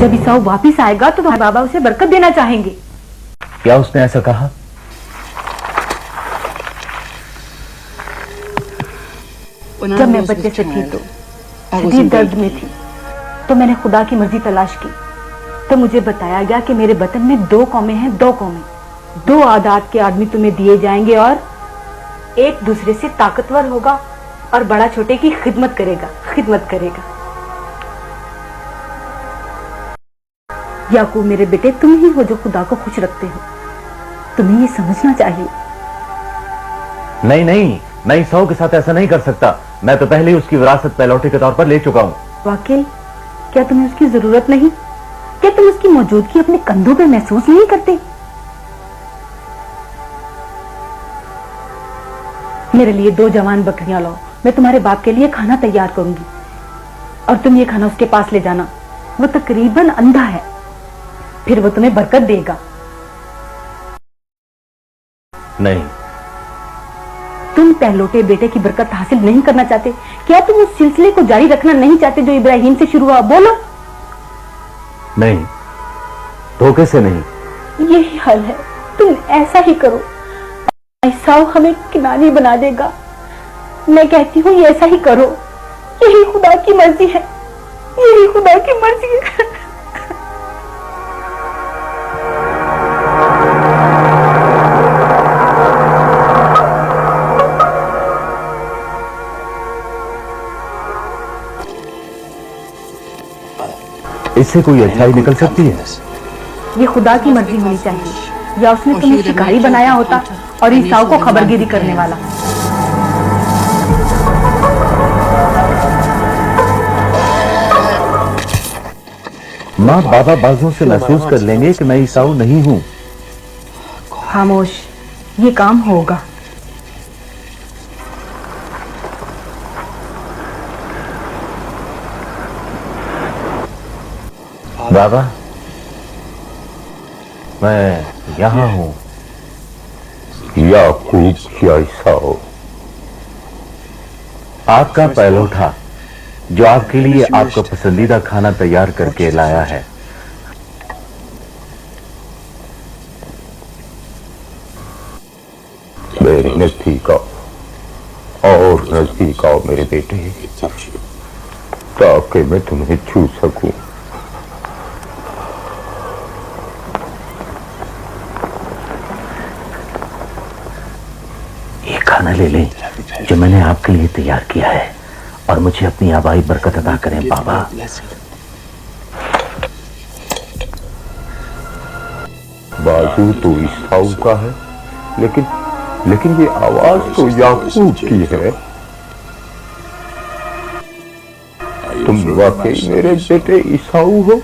जब ईसाऊ वापिस आएगा तो तुम्हारे बाबा उसे बरकत देना चाहेंगे। क्या उसने ऐसा कहा? जब मैं बच्चे से थी तो शदीद दर्द में थी, तो मैंने खुदा की मर्जी तलाश की। तो मुझे बताया गया कि मेरे वतन में 2 कौमें हैं, 2 कौमें, 2 आदात के आदमी तुम्हें दिए जाएंगे और एक दूसरे से ताकतवर होगा और बड़ा छोटे की खिदमत करेगा। याकूब मेरे बेटे, तुम ही हो जो खुदा को खुश रखते हो। तुम्हें ये समझना चाहिए। नहीं, मैं ईसाऊ के साथ ऐसा नहीं कर सकता। मैं तो पहले ही उसकी विरासत पहलौठे के तौर पर ले चुका हूँ। वाकई? क्या तुम्हें उसकी जरूरत नहीं? क्या तुम उसकी मौजूदगी अपने कंधों पे महसूस नहीं करते? मेरे लिए 2 जवान बकरियां लाओ, मैं तुम्हारे बाप के लिए खाना तैयार करूंगी और तुम ये खाना उसके पास ले जाना। वो तकरीबन अंधा है, फिर वो तुम्हें बरकत देगा। नहीं, तुम पहलोटे बेटे की बरकत हासिल नहीं करना चाहते? क्या तुम उस सिलसिले को जारी रखना नहीं चाहते जो इब्राहिम से शुरू हुआ? बोलो। नहीं, धोखे से नहीं। यही हल है, तुम ऐसा ही करो। ईसाऊ हमें किनारी बना देगा। मैं कहती हूँ ऐसा ही करो। यही खुदा की मर्जी है, यही खुदा की मर्जी है। इससे कोई अच्छाई निकल सकती है? ये खुदा की मर्जी होनी चाहिए, या उसने तुम्हें शिकारी बनाया होता और ईसाऊ को खबरगिरी करने वाला। माँ बाबा बाजों से महसूस कर लेंगे कि मैं ईसाऊ नहीं हूँ। खामोश, ये काम होगा। बाबा, मैं यहाँ हूँ। याकूब या ईसाऊ? आपका पहलौठा जो आपके लिए आपका पसंदीदा खाना तैयार करके लाया है। मेरे नजदीक आओ, और नजदीक आओ मेरे बेटे, ताकि मैं तुम्हें छू सकूं। ये खाना ले लें जो मैंने आपके लिए तैयार किया है और मुझे अपनी आबाई बरकत अता करें बाबा। बाजू तो ईसाऊ का है, लेकिन ये आवाज तो याकूब की है। तुम वाकई मेरे बेटे ईसाऊ हो?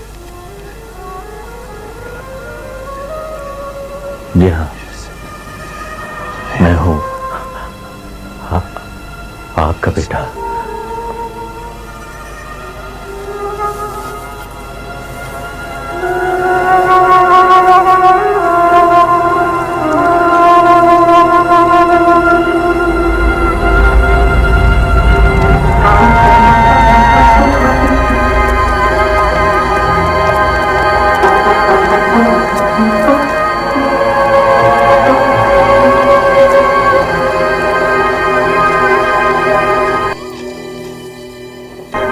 जी हाँ, मैं हूं आपका बेटा।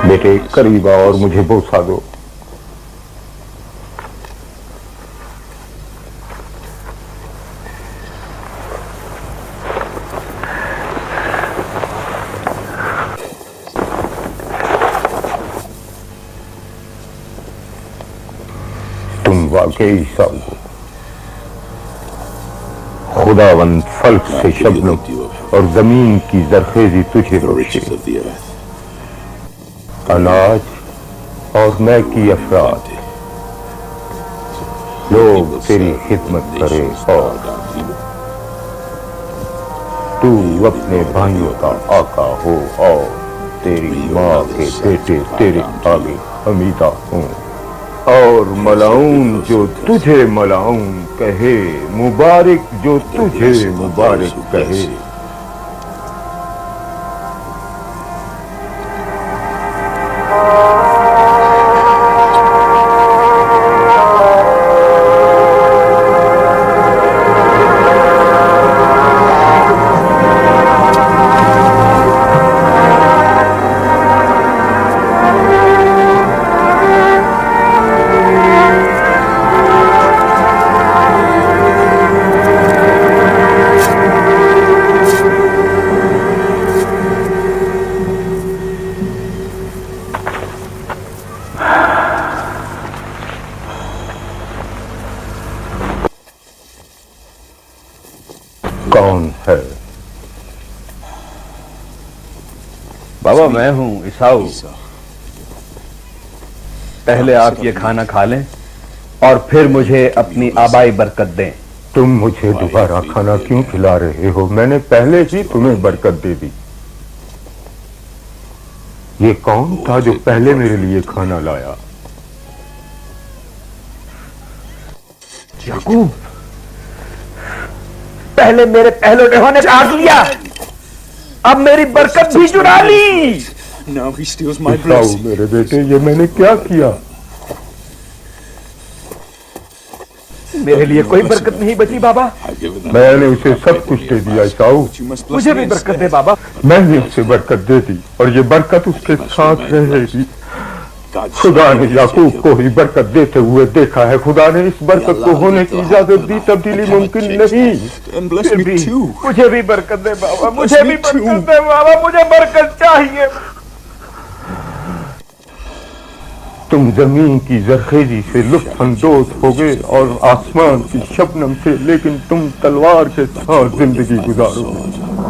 बेटे करीब आओ और मुझे बोसा दो। तुम वाकई ईसाऊ हो। खुदावंद फल्क से शबनम और जमीन की जरखेजी तुझे बख्शे। अनाज और मैं की अफराद लोग तेरी खिदमत करें और तू अपने भाइयों का आका हो और तेरी माँ के बेटे तेरे आगे हमीदा हों और मलाऊन जो तुझे मलाऊन कहे, मुबारक जो तुझे मुबारक कहे। कौन है? बाबा मैं हूं ईसाऊ। पहले आप ये खाना खा लें और फिर मुझे अपनी आबाई बरकत दें। तुम मुझे दोबारा खाना क्यों खिला रहे हो? मैंने पहले ही तुम्हें बरकत दे दी। ये कौन था जो पहले मेरे लिए खाना लाया? याकूब, पहले मेरे पहलुओं ने काट लिया, अब मेरी बरकत भी चुरा ली। Now he steals my ईसाऊ blessing. मेरे बेटे, ये मैंने क्या किया? मेरे लिए कोई बरकत नहीं बची बाबा। I've given them. मैंने उसे सब कुछ दे दिया ईसाऊ। You must bless मुझे me भी बरकत दे instead. बाबा। मैंने उसे बरकत दे दी और ये बरकत उसके साथ रहेगी। God खुदा ने save याकूब Jacob. को ही बरकत देते हुए देखा है। खुदा ने इस बरकत को होने की इजाजत दी, तब्दीली मुमकिन नहीं। And bless फिर me भी too. मुझे भी बरकत दे बाबा, Bless मुझे me भी too. बरकत दे बाबा, मुझे बरकत चाहिए। तुम जमीन की जरखेजी से लुत्फानंदोज हो गए और आसमान की शबनम से, लेकिन तुम तलवार के साथ जिंदगी गुजारोगे।